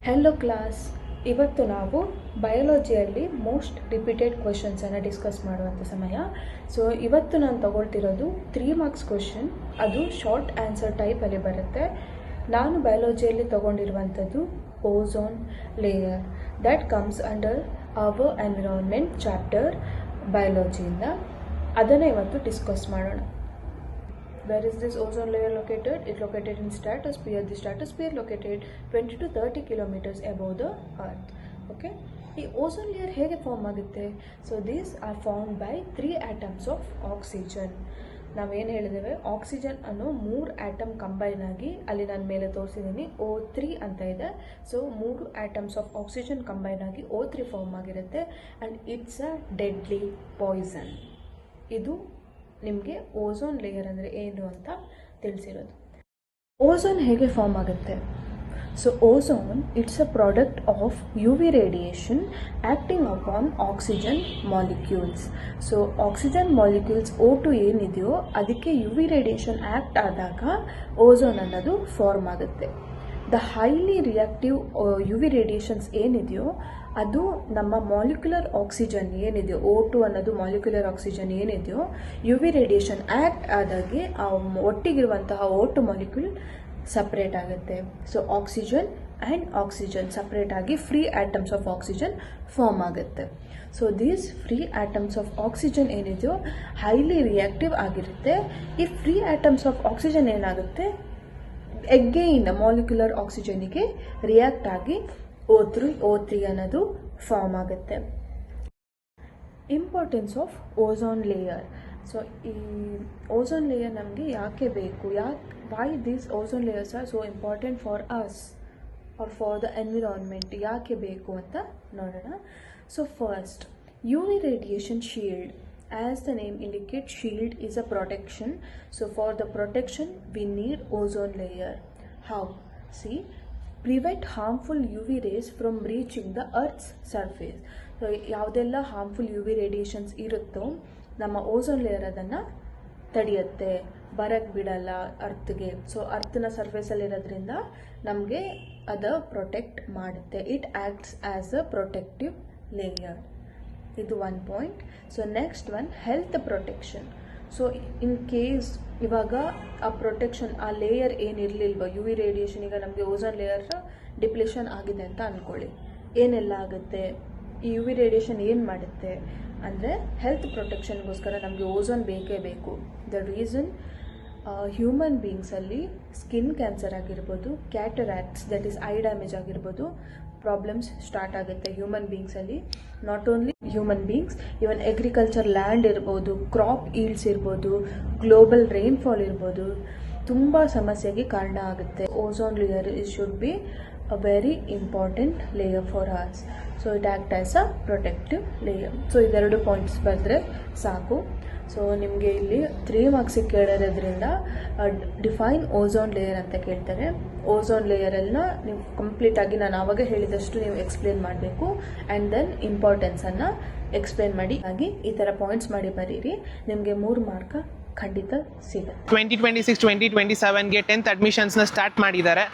Hello class, ಇವತ್ತು ನಾವು ಬಯಾಲಜಿಯಲ್ಲಿ ಮೋಸ್ಟ್ ರಿಪೀಟೆಡ್ ಕ್ವೆಶನ್ಸನ್ನು ಡಿಸ್ಕಸ್ ಮಾಡುವಂಥ ಸಮಯ. ಸೊ ಇವತ್ತು ನಾನು ತಗೊಳ್ತಿರೋದು 3 ಮಾರ್ಕ್ಸ್ ಕ್ವೆಶನ್. ಅದು ಶಾರ್ಟ್ ಆನ್ಸರ್ ಟೈಪಲ್ಲಿ ಬರುತ್ತೆ. ನಾನು ಬಯಾಲಜಿಯಲ್ಲಿ ತಗೊಂಡಿರುವಂಥದ್ದು ozone layer that comes under our environment chapter ಬಯಾಲಜಿಯಿಂದ. ಅದನ್ನು ಇವತ್ತು ಡಿಸ್ಕಸ್ ಮಾಡೋಣ. Where is this ozone layer located? It's located in stratosphere. The stratosphere located 20 to 30 kilometers above the earth. Okay. ಈ ಓಝೋನ್ ಲೇಯರ್ ಹೇಗೆ ಫಾರ್ಮ್ ಆಗುತ್ತೆ? So these are form by 3 atoms of oxygen. ನಾವೇನು ಹೇಳಿದ್ದೇವೆ, oxygen ಅನ್ನೋ 3 atom combine ಆಗಿ, ಅಲ್ಲಿ ನಾನು ಮೇಲೆ ತೋರಿಸಿದ್ದೀನಿ O3 ಅಂತ ಇದೆ. So 3 atoms of oxygen combine ಆಗಿ O3 ಫಾರ್ಮ್ ಆಗಿರುತ್ತೆ. And it's a deadly poison. ಇದು ನಿಮಗೆ ಓಝೋನ್ ಲೇಯರ್ ಅಂದರೆ ಏನು ಅಂತ ತಿಳಿಸಿರೋದು. ಓಝೋನ್ ಹೇಗೆ ಫಾರ್ಮ್ ಆಗುತ್ತೆ? So ozone it's a product of UV radiation acting upon oxygen molecules. So oxygen molecules O2 ಏನಿದೆಯೋ ಅದಕ್ಕೆ UV ರೇಡಿಯೇಷನ್ ಆ್ಯಕ್ಟ್ ಆದಾಗ ಓಝೋನ್ ಅನ್ನೋದು ಫಾರ್ಮ್ ಆಗುತ್ತೆ. The highly reactive UV radiations ಏನಿದೆಯೋ ಅದು ನಮ್ಮ ಮಾಲಿಕ್ಯುಲರ್ ಆಕ್ಸಿಜನ್ ಏನಿದೆಯೋ, O2 ಅನ್ನೋದು ಮಾಲಿಕ್ಯುಲರ್ ಆಕ್ಸಿಜನ್ ಏನಿದೆಯೋ, UV ರೇಡಿಯೇಷನ್ ಆ್ಯಕ್ಟ್ ಆದಾಗೆ ಆ ಒಟ್ಟಿಗಿರುವಂತಹ O2 ಮಾಲಿಕ್ಯೂಲ್ ಸಪ್ರೇಟ್ ಆಗುತ್ತೆ. So oxygen and oxygen separate ಆಗಿ free atoms of oxygen form ಆಗುತ್ತೆ. So these free atoms of oxygen ಏನಿದೆಯೋ ಹೈಲಿ ರಿಯಾಕ್ಟಿವ್ ಆಗಿರುತ್ತೆ. ಈ ಫ್ರೀ ಆಟಮ್ಸ್ ಆಫ್ ಆಕ್ಸಿಜನ್ ಏನಾಗುತ್ತೆ, ಎಗೈನ್ ಮಾಲಿಕ್ಯುಲರ್ ಆಕ್ಸಿಜನಿಗೆ ರಿಯಾಕ್ಟ್ ಆಗಿ O3 ಅನ್ನೋದು ಫಾರ್ಮ್ ಆಗುತ್ತೆ. Importance of ozone layer. So ಈ ಓಝೋನ್ ಲೇಯರ್ ನಮಗೆ ಯಾಕೆ ಬೇಕು, why these ozone layers are so important for us R for the environment, ಯಾಕೆ ಬೇಕು ಅಂತ ನೋಡೋಣ. So first, UV radiation shield. As the name indicates, shield is a protection. So for the protection we need ozone layer. How? See, prevent harmful UV rays from reaching the earth's surface. So ಯಾವುದೆಲ್ಲ harmful UV radiations ಇರುತ್ತೋ ನಮ್ಮ ozone layer ಅದನ್ನು ತಡೆಯುತ್ತೆ, ಬರಕ್ಕೆ ಬಿಡಲ್ಲ ಅರ್ಥಗೆ. So ಅರ್ಥನ ಸರ್ಫೇಸಲ್ಲಿ ಇರೋದ್ರಿಂದ ನಮಗೆ ಅದು protect ಮಾಡುತ್ತೆ. It acts as a protective layer. ಇದು one point. So next one, health protection. So in case ಇವಾಗ ಆ ಪ್ರೊಟೆಕ್ಷನ್, ಆ ಲೇಯರ್ ಏನಿರಲಿಲ್ವ UV ರೇಡಿಯೇಷನ್, ಈಗ ನಮಗೆ ಓಝೋನ್ ಲೇಯರ್ ಡಿಪ್ಲೇಷನ್ ಆಗಿದೆ ಅಂತ ಅಂದ್ಕೊಳ್ಳಿ, ಏನೆಲ್ಲ ಆಗುತ್ತೆ, ಈ UV ರೇಡಿಯೇಷನ್ ಏನು ಮಾಡುತ್ತೆ ಅಂದರೆ ಹೆಲ್ತ್ ಪ್ರೊಟೆಕ್ಷನ್ಗೋಸ್ಕರ ನಮಗೆ ಓಝೋನ್ ಬೇಕೇ ಬೇಕು. ದ ರೀಸನ್, ಹ್ಯೂಮನ್ ಬೀಯಿಂಗ್ಸಲ್ಲಿ ಸ್ಕಿನ್ ಕ್ಯಾನ್ಸರ್ ಆಗಿರ್ಬೋದು, cataracts that is eye damage ಆಗಿರ್ಬೋದು, ಪ್ರಾಬ್ಲಮ್ಸ್ ಸ್ಟಾರ್ಟ್ ಆಗುತ್ತೆ ಹ್ಯೂಮನ್ ಬೀಯಿಂಗ್ಸಲ್ಲಿ. Not only human beings, even agriculture land ಇರ್ಬೋದು, ಕ್ರಾಪ್ ಈಲ್ಡ್ಸ್ ಇರ್ಬೋದು, ಗ್ಲೋಬಲ್ ರೈನ್ಫಾಲ್ ಇರ್ಬೋದು, ತುಂಬ ಸಮಸ್ಯೆಗೆ ಕಾರಣ ಆಗುತ್ತೆ. Ozone layer should be a very important layer for us. So it act as a protective layer. So ಇದೆರಡು ಪಾಯಿಂಟ್ಸ್ ಬರೆದ್ರೆ ಸಾಕು. ಸೊ ನಿಮಗೆ ಇಲ್ಲಿ 3 ಮಾರ್ಕ್ಸಿಗೆ ಕೇಳಿರೋದ್ರಿಂದ ಡಿಫೈನ್ ಓಝೋನ್ ಲೇಯರ್ ಅಂತ ಕೇಳ್ತಾರೆ. ಓಝೋನ್ ಲೇಯರನ್ನು ನೀವು ಕಂಪ್ಲೀಟಾಗಿ ನಾನು ಆವಾಗ ಹೇಳಿದಷ್ಟು ನೀವು ಎಕ್ಸ್ಪ್ಲೇನ್ ಮಾಡಬೇಕು. ಆ್ಯಂಡ್ ದೆನ್ ಇಂಪಾರ್ಟೆನ್ಸನ್ನು ಎಕ್ಸ್ಪ್ಲೇನ್ ಮಾಡಿ ಆಗಿ ಈ ಥರ ಪಾಯಿಂಟ್ಸ್ ಮಾಡಿ ಬರೀರಿ. ನಿಮಗೆ 3 ಮಾರ್ಕ್ ಖಂಡಿತ ಸಿಗುತ್ತೆ. 2026-2027ಗೆ 10th ಅಡ್ಮಿಷನ್ಸ್ನ ಸ್ಟಾರ್ಟ್ ಮಾಡಿದ್ದಾರೆ.